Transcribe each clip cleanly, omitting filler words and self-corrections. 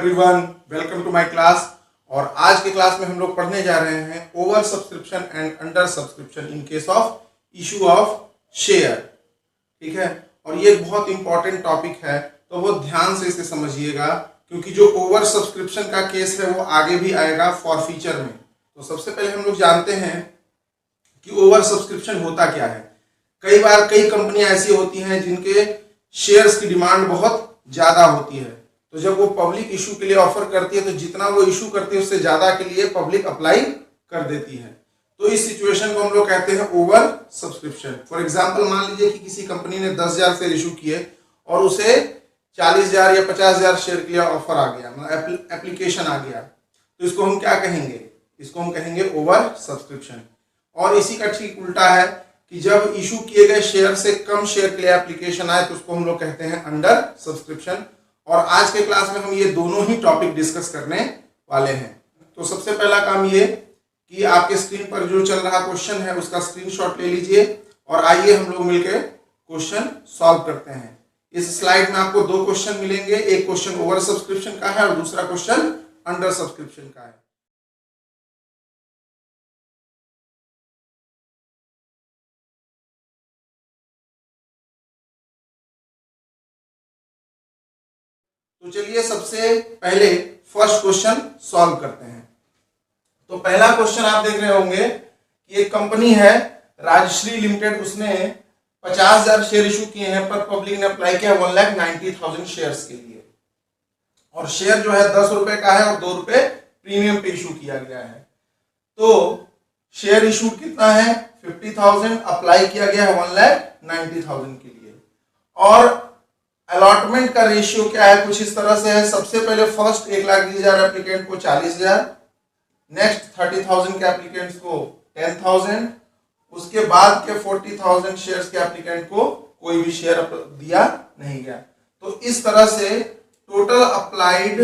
Everyone, welcome to my class. और आज के क्लास में हम लोग पढ़ने जा रहे हैं over subscription and under subscription in case of issue of share. ठीक है, और ये एक बहुत इंपॉर्टेंट टॉपिक है, तो वो ध्यान से इसे समझिएगा, क्योंकि जो ओवर सब्सक्रिप्शन का केस है वो आगे भी आएगा फॉर फ्यूचर में। तो सबसे पहले हम लोग जानते हैं कि ओवर सब्सक्रिप्शन होता क्या है। कई बार कई कंपनियां ऐसी होती हैं जिनके शेयर्स की डिमांड बहुत ज्यादा होती है, तो जब वो पब्लिक इशू के लिए ऑफर करती है तो जितना वो इशू करती है उससे ज्यादा के लिए पब्लिक अप्लाई कर देती है। तो इस सिचुएशन को हम लोग कहते हैं ओवर सब्सक्रिप्शन। फॉर एग्जांपल, मान लीजिए कि किसी कंपनी ने 10,000 शेयर इशू किए और उसे 40,000 या 50,000 शेयर के लिए ऑफर आ गया, मतलब एप्लीकेशन आ गया, तो इसको हम क्या कहेंगे? इसको हम कहेंगे ओवर सब्सक्रिप्शन। और इसी का ठीक उल्टा है कि जब इशू किए गए शेयर से कम शेयर के लिए एप्लीकेशन आए तो उसको हम लोग कहते हैं अंडर सब्सक्रिप्शन। और आज के क्लास में हम ये दोनों ही टॉपिक डिस्कस करने वाले हैं। तो सबसे पहला काम ये कि आपके स्क्रीन पर जो चल रहा क्वेश्चन है उसका स्क्रीनशॉट ले लीजिए और आइए हम लोग मिलकर क्वेश्चन सॉल्व करते हैं। इस स्लाइड में आपको दो क्वेश्चन मिलेंगे, एक क्वेश्चन ओवर सब्सक्रिप्शन का है और दूसरा क्वेश्चन अंडर सब्सक्रिप्शन का है। तो चलिए सबसे पहले फर्स्ट क्वेश्चन सॉल्व करते हैं। तो पहला क्वेश्चन आप देख रहे होंगे कि एक कंपनी है राजश्री लिमिटेड, उसने 50,000 शेयर इशू किए हैं, पर पब्लिक ने अप्लाई किया 1,90,000 शेयर्स के लिए। और शेयर जो है 10 रुपए का है और 2 रुपए प्रीमियम पे इशू किया गया है। तो शेयर इशू कितना है? 50,000, अप्लाई किया गया है 1,90,000 के लिए। और अलॉटमेंट का रेशियो क्या है? कुछ इस तरह से है। सबसे पहले फर्स्ट 1,20,000 एप्लीकेंट को 40,000, नेक्स्ट 30,000 के एप्लीकेंट्स को 10,000, उसके बाद के 40,000 शेयर्स के एप्लीकेंट को कोई भी शेयर दिया नहीं गया। तो इस तरह से टोटल अप्लाइड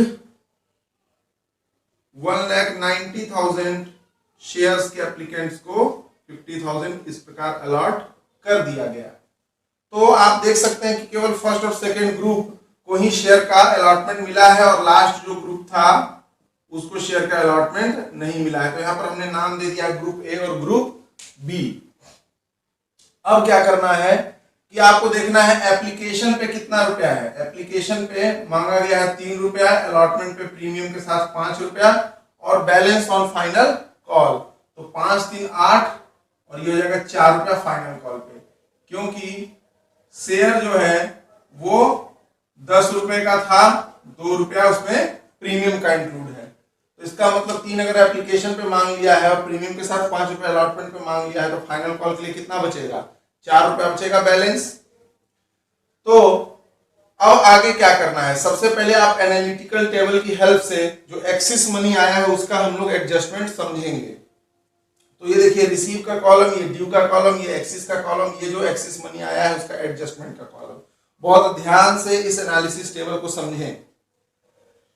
1,90,000 शेयर्स के एप्लीकेंट्स को 50,000 इस प्रकार अलॉट कर दिया गया। तो आप देख सकते हैं कि केवल फर्स्ट और सेकंड ग्रुप को ही शेयर का अलॉटमेंट मिला है और लास्ट जो ग्रुप था उसको शेयर का अलॉटमेंट नहीं मिला है। तो यहां पर हमने नाम दे दिया ग्रुप ए और ग्रुप बी। अब क्या करना है कि आपको देखना है एप्लीकेशन पे कितना रुपया है। एप्लीकेशन पे मांगा गया है 3 रुपया, अलॉटमेंट पे प्रीमियम के साथ 5 रुपया और बैलेंस ऑन फाइनल कॉल। तो 5 3 8 और ये हो जाएगा 4 रुपया फाइनल कॉल पे, क्योंकि शेयर जो है वो 10 रुपए का था, 2 रुपया उसमें प्रीमियम का इंक्लूड है। तो इसका मतलब 3 अगर एप्लीकेशन पे मांग लिया है और प्रीमियम के साथ 5 रुपया अलॉटमेंट पे मांग लिया है, तो फाइनल कॉल के लिए कितना बचेगा? 4 रुपया बचेगा बैलेंस। तो अब आगे क्या करना है? सबसे पहले आप एनालिटिकल टेबल की हेल्प से जो एक्सिस मनी आया है उसका हम लोग एडजस्टमेंट समझेंगे। तो ये देखिए, रिसीव का कॉलम, ये ड्यू का कॉलम, ये एक्सिस का कॉलम, ये जो एक्सिस मनी आया है उसका एडजस्टमेंट का कॉलम। बहुत ध्यान से इस एनालिसिस टेबल को समझें।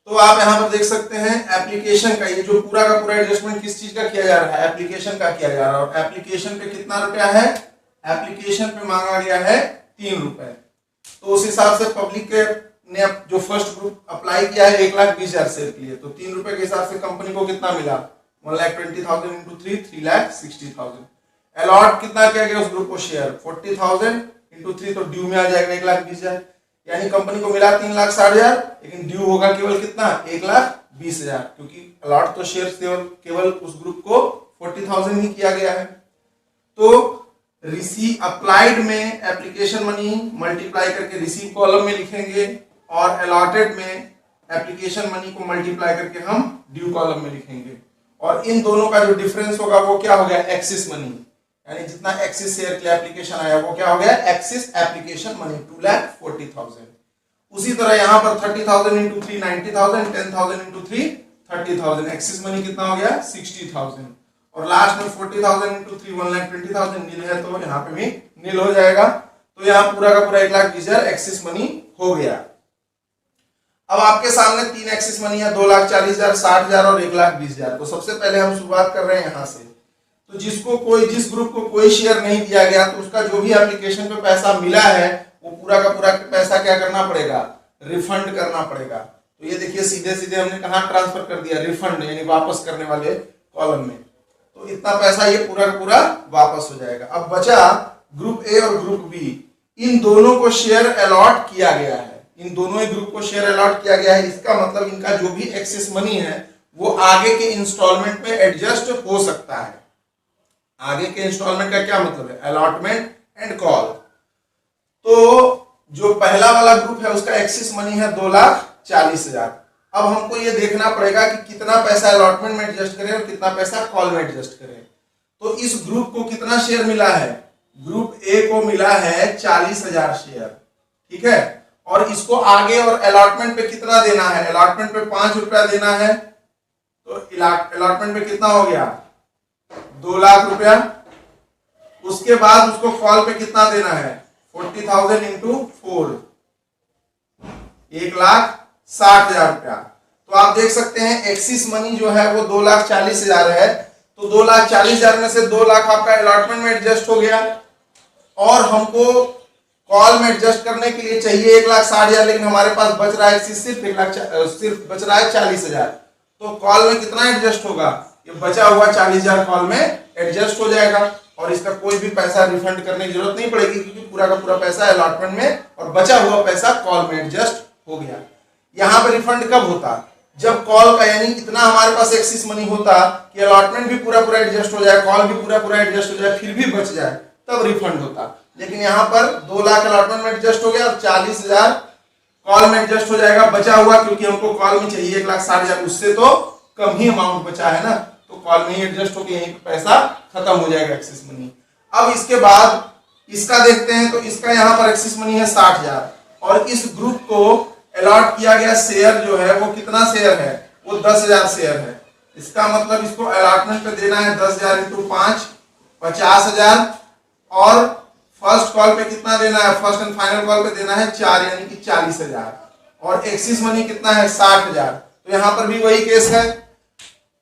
तो आप यहां पर देख सकते हैं एप्लीकेशन का, ये जो पूरा का पूरा एडजस्टमेंट किस चीज का किया जा रहा है? एप्लीकेशन का किया जा रहा है। और एप्लीकेशन पे कितना रुपया है? एप्लीकेशन पे मांगा गया है 3 रुपए। तो उस हिसाब से पब्लिक ने जो फर्स्ट ग्रुप अप्लाई किया है 1,20,000 शेयर के लिए, तो 3 रुपए के हिसाब से कंपनी को कितना मिला? 1,20,000 इंटू 3, 3,60,000। अलॉट कितना किया गया उस ग्रुप को शेयर? 40,000 इंटू 3, तो ड्यू में आ जाएगा 1,20,000। यानी कंपनी को मिला 3,60,000, लेकिन ड्यू होगा केवल कितना? 1,20,000, क्योंकि अलॉट तो शेयर केवल उस ग्रुप को 40,000 ही किया गया है। तो रिसीव अप्लाइड में एप्लीकेशन मनी मल्टीप्लाई करके रिसीव कॉलम में लिखेंगे और अलॉटेड में एप्लीकेशन मनी को मल्टीप्लाई करके हम ड्यू कॉलम में लिखेंगे। और इन दोनों का जो डिफरेंस होगा वो क्या हो गया? Axis money. यानी जितना एक्सिस शेयर के लिए एप्लीकेशन आया वो क्या हो गया? Axis application money 2,40,000। उसी तरह यहां पर 30,000 इंटू 3 90,000, 10,000 इंटू 3 30,000। एक्सिस मनी कितना हो गया? 60,000। और लास्ट में 40,000 इंटू 3 1,20,000 नील है, तो यहाँ पे भी नील हो जाएगा। तो यहाँ पूरा का पूरा 1,20,000 एक्सिस मनी हो गया। अब आपके सामने 3 एक्सिस मनी है, 2,40,000, 60,000 और 1,20,000। तो सबसे पहले हम शुरुआत कर रहे हैं यहां से। तो जिस ग्रुप को कोई शेयर नहीं दिया गया, तो उसका जो भी एप्लीकेशन पे पैसा मिला है वो पूरा का पूरा पैसा क्या करना पड़ेगा? रिफंड करना पड़ेगा। तो ये देखिए सीधे सीधे हमने कहाँ ट्रांसफर कर दिया, रिफंड यानी वापस करने वाले कॉलम में। तो इतना पैसा ये पूरा का पूरा वापस हो जाएगा। अब बचा ग्रुप ए और ग्रुप बी, इन दोनों को शेयर अलॉट किया गया है, इन दोनों ही ग्रुप को शेयर अलॉट किया गया है। इसका मतलब इनका जो भी एक्सेस मनी है वो आगे के इंस्टॉलमेंट में एडजस्ट हो सकता है। आगे के इंस्टॉलमेंट का क्या मतलब है, अलॉटमेंट एंड कॉल। तो जो पहला वाला ग्रुप है उसका एक्सेस मनी है 2,40,000। अब हमको ये देखना पड़ेगा कि कितना पैसा अलॉटमेंट में एडजस्ट करें और कितना पैसा कॉल में एडजस्ट करें। तो इस ग्रुप को कितना शेयर मिला है, ग्रुप ए को मिला है 40,000 शेयर, ठीक है। और इसको आगे और अलॉटमेंट पे कितना देना है, अलॉटमेंट पे 5 रुपया देना है, तो अलॉटमेंट पे कितना हो गया 2 लाख रुपया। उसके बाद उसको कॉल पे कितना देना है 40,000 इंटू 4, 1,60,000 रुपया। तो आप देख सकते हैं एक्सिस मनी जो है वो 2,40,000 है। तो 2,40,000 में से 2 लाख आपका अलॉटमेंट में एडजस्ट हो गया और हमको कॉल में एडजस्ट करने के लिए चाहिए 1,60,000, लेकिन हमारे पास बच रहा है सिर्फ बच रहा है 40,000। तो कॉल में कितना एडजस्ट होगा, ये बचा हुआ 40,000 कॉल में एडजस्ट हो जाएगा और इसका कोई भी पैसा रिफंड करने की जरूरत नहीं पड़ेगी, क्योंकि पूरा का पूरा पैसा अलॉटमेंट में और बचा हुआ पैसा कॉल में एडजस्ट हो गया। यहाँ पे रिफंड कब होता, जब कॉल का यानी इतना हमारे पास एक्सिस मनी होता कि अलॉटमेंट भी पूरा पूरा एडजस्ट हो जाए, कॉल भी पूरा पूरा एडजस्ट हो जाए, फिर भी बच जाए, तब रिफंड होता। लेकिन यहाँ पर 2 लाख अलॉटमेंट में एडजस्ट हो गया और 40,000 कॉल में एडजस्ट हो जाएगा। बचा हुआ क्योंकि हमको कॉल में चाहिए 1,60,000, उससे तो कम ही अमाउंट बचा है ना, तो कॉल में ही एडजस्ट होकर यहीं पैसा खत्म हो जाएगा एक्सिस मनी। अब इसके बाद इसका देखते हैं, तो इसका यहाँ पर एक्सिस मनी है 60,000 और इस ग्रुप को अलॉट किया गया शेयर जो है वो कितना शेयर है, वो 10,000 शेयर है। इसका मतलब इसको अलॉटमेंट पे देना है 10,000 इंटू 5, 50,000 और फर्स्ट कॉल पे कितना देना है, फर्स्ट एंड फाइनल कॉल पे देना है 4 यानी कि 40,000 और एक्सिस मनी कितना है 60,000। तो यहाँ पर भी वही केस है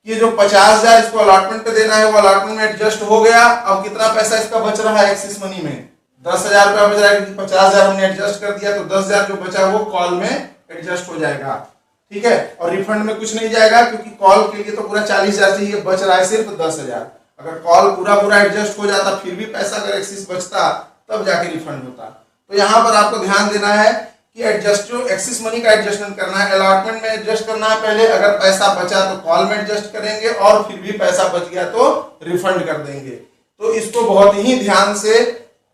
कि जो 50,000 इसको अलॉटमेंट पे देना है वो अलॉटमेंट में एडजस्ट हो गया। अब कितना पैसा इसका बच रहा है एक्सिस मनी में, 10,000 रुपया बच रहा है, क्योंकि 50,000 हमने एडजस्ट कर दिया, तो 10,000 जो बचा वो कॉल में एडजस्ट हो जाएगा, ठीक है। और रिफंड में कुछ नहीं जाएगा क्योंकि कॉल के लिए तो पूरा 40,000 चाहिए, बच रहा है सिर्फ 10,000। अगर कॉल पूरा पूरा एडजस्ट हो जाता फिर भी पैसा अगर एक्सिस बचता तब जाके रिफंड होता। तो यहाँ पर आपको ध्यान देना है कि एडजस्ट जो एक्सिस मनी का एडजस्टमेंट करना है, अलॉटमेंट में एडजस्ट करना है पहले, अगर पैसा बचा तो कॉल में एडजस्ट करेंगे और फिर भी पैसा बच गया तो रिफंड कर देंगे। तो इसको बहुत ही ध्यान से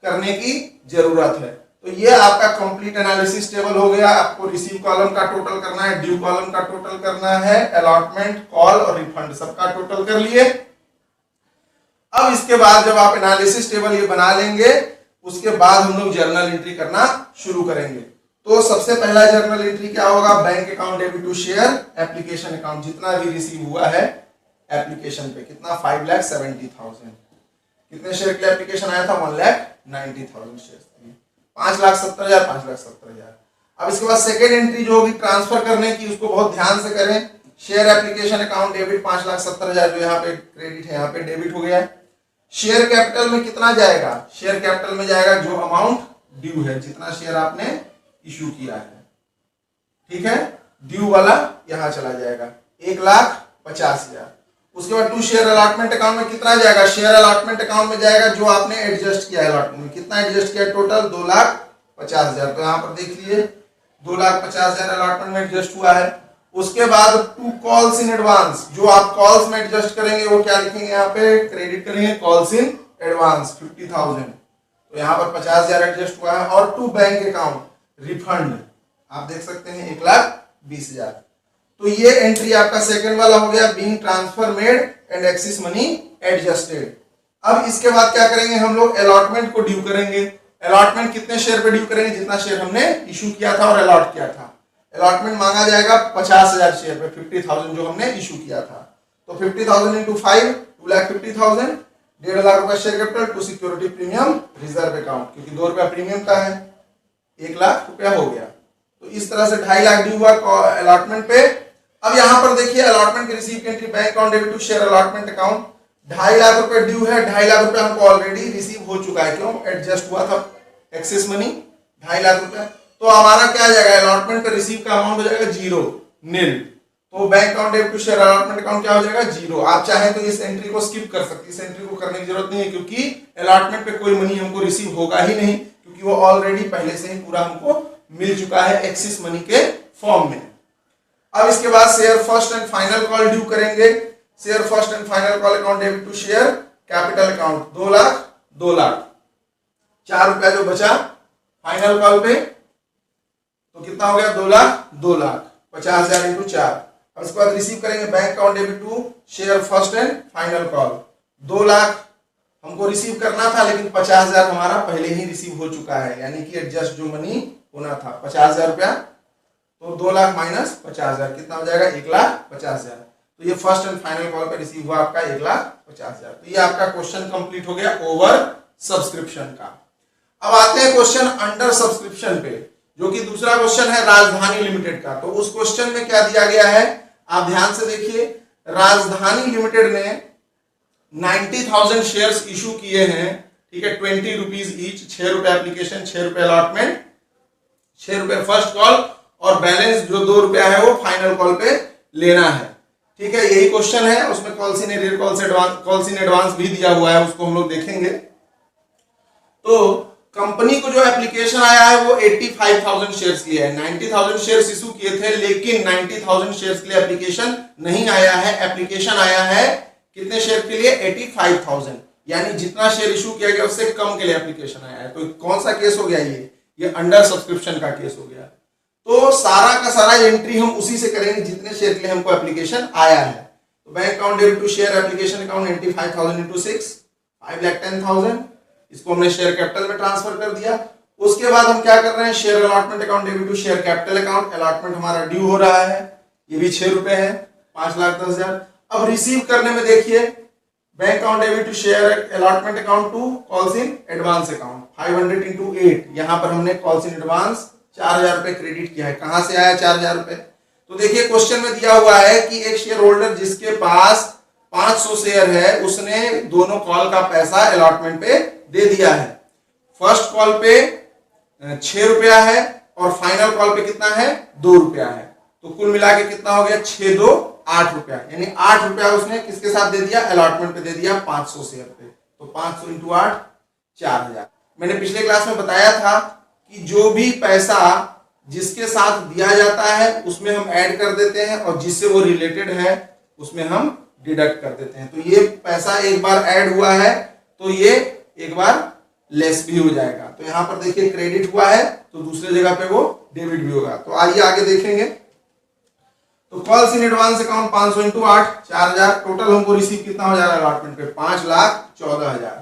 करने की जरूरत है। तो ये आपका कंप्लीट एनालिसिस टेबल हो गया। आपको रिसीव कॉलम का टोटल करना है, ड्यू कॉलम का टोटल करना है, अलॉटमेंट, कॉल और रिफंड सबका टोटल कर लिए। अब इसके बाद जब आप एनालिसिस टेबल ये बना लेंगे उसके बाद हम लोग जर्नल एंट्री करना शुरू करेंगे। तो सबसे पहला जर्नल एंट्री क्या होगा, bank account debit to share application account, जितना भी रिसीव हुआ है एप्लीकेशन पे, कितना 5,70,000। कितने शेयर के लिए एप्लीकेशन आया था, 1,90,000 शेयर, 5,70,000, 5,70,000। अब इसके बाद सेकेंड एंट्री जो होगी ट्रांसफर करने की, उसको बहुत ध्यान से करें। शेयर एप्लीकेशन अकाउंट डेबिट 5,70,000 जो यहाँ पे क्रेडिट है यहाँ पे डेबिट हो गया। शेयर कैपिटल में कितना जाएगा, शेयर कैपिटल में जाएगा जो अमाउंट ड्यू है, जितना शेयर आपने इशू किया है, ठीक है। ड्यू वाला यहां चला जाएगा 1,50,000। उसके बाद टू शेयर अलॉटमेंट अकाउंट में कितना जाएगा, शेयर अलॉटमेंट अकाउंट में जाएगा जो आपने एडजस्ट किया है अलॉटमेंट में, कितना एडजस्ट किया टोटल 2,50,000। तो यहां पर देख लीजिए 2,50,000 अलॉटमेंट में एडजस्ट हुआ है। उसके बाद टू कॉल्स इन एडवांस, जो आप कॉल्स में एडजस्ट करेंगे वो क्या लिखेंगे यहाँ पे, क्रेडिट करेंगे कॉल्स इन एडवांस 50,000। तो यहाँ पर 50,000 एडजस्ट हुआ है। और टू बैंक अकाउंट रिफंड आप देख सकते हैं 1,20,000। तो ये एंट्री आपका सेकंड वाला हो गया, being transfer made and axis money adjusted. अब इसके बाद क्या करेंगे हम लोग, अलॉटमेंट को ड्यू करेंगे। अलॉटमेंट कितने शेयर पे ड्यू करेंगे, जितना शेयर हमने इशू किया था और अलॉट किया था। अलॉटमेंट मांगा जाएगा 50,000 शेयर पे, 50,000 जो हमने इशू किया था। तो 50,000 इंटू 5, 2,50,000, 1.5 लाख रुपया share capital to security premium reserve account, क्योंकि 2 रुपया प्रीमियम का है, 1 लाख रुपया हो गया। तो इस तरह से 2.5 लाख ड्यू हुआ अलॉटमेंट पे। अब यहां पर देखिए अलॉटमेंट की receive entry bank account debit to share allotment account, 2.5 lakh रुपए ड्यू है। 2.5 लाख रुपया हमको ऑलरेडी रिसीव हो चुका है, क्यों, एडजस्ट हुआ था एक्सेस मनी 2.5 लाख रुपया। तो हमारा क्या आ जाएगा, अलॉटमेंट पे रिसीव का अमाउंट हो जाएगा 0, नील। तो bank account debit to share allotment account क्या हो जाएगा, जीरो। आप चाहें तो इस एंट्री को स्किप कर सकते हैं, इस एंट्री को करने की जरूरत नहीं है, क्योंकि अलॉटमेंट पे कोई मनी हमको रिसीव होगा ही नहीं, क्योंकि वो ऑलरेडी पहले से ही पूरा हमको मिल चुका है एक्सिस मनी के फॉर्म में। अब इसके बाद share first and final call due करेंगे। Share first and final call account debit to share capital account 2 lakh 2 lakh, 4 रुपया जो बचा फाइनल कॉल पे, तो कितना हो गया 2 लाख 2 लाख, 50,000 इंटू 4। अब इसके बाद रिसीव करेंगे bank account debit to share first and final call 2 lakh हमको रिसीव करना था, लेकिन 50,000 हमारा पहले ही रिसीव हो चुका है, यानी कि एडजस्ट जो मनी होना था 50,000 रुपया, तो 2 लाख माइनस 50,000 कितना हो जाएगा 1,50,000। तो ये फर्स्ट एंड फाइनल कॉल पे रिसीव हुआ आपका 1,50,000। तो ये आपका क्वेश्चन कंप्लीट हो गया ओवर सब्सक्रिप्शन का। अब आते हैं क्वेश्चन अंडर सब्सक्रिप्शन पे, जो कि दूसरा क्वेश्चन है राजधानी लिमिटेड का। तो उस क्वेश्चन में क्या दिया गया है आप ध्यान से देखिए। राजधानी लिमिटेड ने 90,000 शेयर्स इशू किए हैं, ठीक है, 20 रुपीज ईच, 6 रुपए एप्लीकेशन, 6 रुपए अलॉटमेंट, 6 रुपए फर्स्ट कॉल, और बैलेंस जो 2 रुपया है वो फाइनल कॉल पे लेना है, ठीक है। यही क्वेश्चन है, उसमें calls in arrear, calls in advance भी दिया हुआ है, उसको हम लोग देखेंगे। तो कंपनी को जो एप्लीकेशन आया है वो 85,000 शेयर्स की है। 90,000 शेयर्स इशू किए थे, लेकिन 90,000 शेयर्स के लिए एप्लीकेशन नहीं आया है। एप्लीकेशन आया है कितने शेयर के लिए 85,000, यानी जितना शेयर इशू किया गया उससे कम के लिए एप्लीकेशन आया है। तो कौन सा केस हो गया ये अंडर सब्सक्रिप्शन का केस हो गया। तो सारा का सारा एंट्री हम उसी से करेंगे जितने शेयर के लिए हमको एप्लीकेशन आया है। तो bank account debit to share application account 85,000 into 6 5,10,000, इसको हमने शेयर कैपिटल में ट्रांसफर कर दिया। उसके बाद हम क्या कर रहे हैं, share allotment account debit to share capital account, allotment हमारा ड्यू हो रहा है, ये भी 6 रुपए है, 5,10,000। अब रिसीव करने में देखिए bank account debit to share allotment account to calls in advance account 500 into 8, यहां पर हमने कॉल्स इन एडवांस 4,000 रुपए क्रेडिट किया है। कहां से आया 4,000 रुपए, तो देखिए क्वेश्चन में दिया हुआ है कि एक शेयर होल्डर जिसके पास 500 शेयर है, उसने दोनों कॉल का पैसा अलॉटमेंट पे दे दिया है। फर्स्ट कॉल पे 6 रुपया है और फाइनल कॉल पे कितना है 2 रुपया है, तो कुल मिला के कितना हो गया 6 2 8 रुपया, यानी 8 रुपया उसने किसके साथ दे दिया, अलॉटमेंट पे दे दिया 500 शेयर पे। तो 500 इंटू 8 4,000। मैंने पिछले क्लास में बताया था कि जो भी पैसा जिसके साथ दिया जाता है उसमें हम ऐड कर देते हैं, और जिससे वो रिलेटेड है उसमें हम डिडक्ट कर देते हैं। तो ये पैसा एक बार ऐड हुआ है तो ये एक बार लेस भी हो जाएगा। तो यहां पर देखिए क्रेडिट हुआ है तो दूसरे जगह पे वो डेबिट भी होगा। तो आइए आगे देखेंगे। तो calls in advance account 500 into 8 4,000, total हमको रिसीव कितना हो जाएगा अलॉटमेंट पे 5,14,000,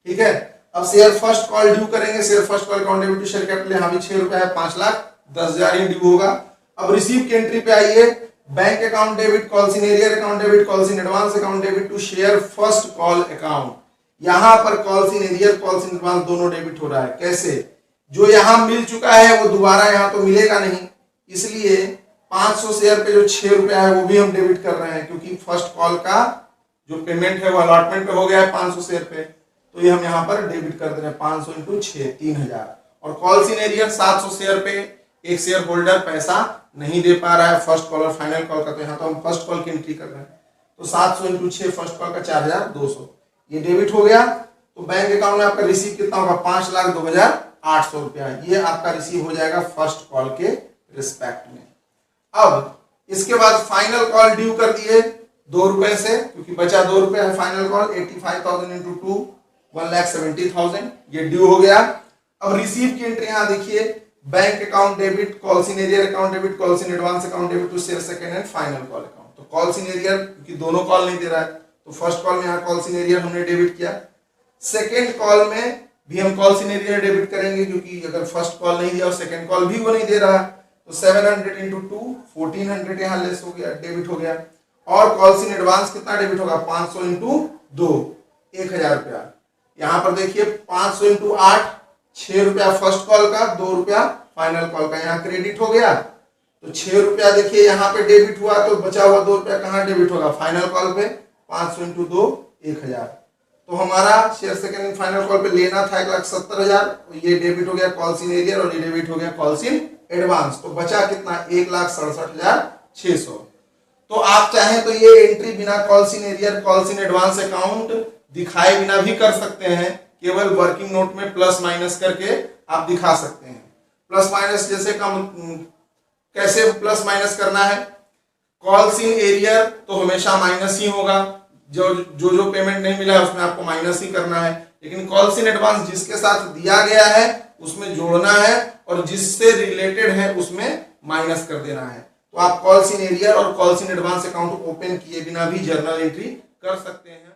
ठीक है। अब शेयर फर्स्ट कॉल ड्यू करेंगे, share first call account debit to share capital, यहां भी 6 रुपया है, 5,10,000 ही ड्यू होगा। अब रिसीव की एंट्री पे आइए, bank account debit, calls in arrear account debit, calls in advance account debit to share first call account. यहां पर calls in arrear calls in advance दोनों डेबिट हो रहा है। कैसे, जो यहां मिल चुका है वो दोबारा यहां तो मिलेगा नहीं, इसलिए 500 शेयर पे जो 6 रुपया है वो भी हम डेबिट कर रहे हैं, क्योंकि फर्स्ट कॉल का जो पेमेंट है वो अलॉटमेंट पे हो गया है 500 शेयर पे, तो ये हम यहाँ पर डेबिट कर दे रहे हैं 500 इंटू 6 3,000। और कॉल्स इन एरियर 700 शेयर पे एक शेयर होल्डर पैसा नहीं दे पा रहा है फर्स्ट कॉल और फाइनल कॉल का, तो यहाँ तो हम फर्स्ट कॉल की एंट्री कर रहे हैं। तो 700 इंटू 6 फर्स्ट कॉल का 4,200, ये डेबिट हो गया। तो बैंक अकाउंट में आपका रिसीव कितना होगा 5,02,800 रुपया, ये आपका रिसीव हो जाएगा फर्स्ट कॉल के रिस्पेक्ट में। अब इसके बाद फाइनल कॉल ड्यू कर दिए 2 रुपए से, क्योंकि बचा 2 रुपए है फाइनल कॉल, 85,000 इंटू 2 1,70,000, ये ड्यू हो गया। अब रिसीव की एंट्री यहां देखिए, bank account debit, calls in arrear account debit, calls in advance account debit to share second and final call account. तो कॉल्स इन एरियर क्योंकि दोनों कॉल नहीं दे रहा है, तो फर्स्ट कॉल में यहाँ कॉल्स इन एरियर हमने डेबिट किया, सेकंड कॉल में भी हम कॉल्स इन एरियर डेबिट करेंगे, क्योंकि अगर फर्स्ट कॉल नहीं दिया और सेकंड कॉल भी वो नहीं दे रहा, तो 700 इंटू 2 1400 यहाँ लेस हो गया, डेबिट हो गया। और कॉल्स इन एडवांस कितना डेबिट होगा 500 इंटू 2 1,000 रुपया। यहाँ पर देखिए 500 इंटू 8 6 रुपया फर्स्ट कॉल का, 2 रुपया फाइनल कॉल का, यहाँ क्रेडिट हो गया। तो 6 रुपया देखिए यहाँ पे डेबिट हुआ, तो बचा हुआ 2 रुपया कहाँ डेबिट होगा फाइनल कॉल पे, 500 इंटू 2 1,000। तो हमारा share second and final call पे लेना था 1,70,000, ये डेबिट हो गया कॉल्स इन एरियर और ये डेबिट हो गया कॉल्स इन एडवांस। तो बचा कितना 1,67,400 600। तो आप चाहें तो ये एंट्री बिना calls in arrear, calls in advance account दिखाए बिना भी कर सकते हैं, केवल वर्किंग नोट में प्लस माइनस करके आप दिखा सकते हैं। प्लस माइनस जैसे कैसे प्लस माइनस करना है, कॉल्स इन एरियर तो हमेशा माइनस ही होगा, जो पेमेंट नहीं मिला है उसमें आपको माइनस ही करना है, लेकिन कॉल्स इन एडवांस जिसके साथ दिया गया है उसमें जोड़ना है और जिससे रिलेटेड है उसमें माइनस कर देना है। तो आप कॉल्स इन एरियर और calls in advance account open किए बिना भी जर्नल एंट्री कर सकते हैं।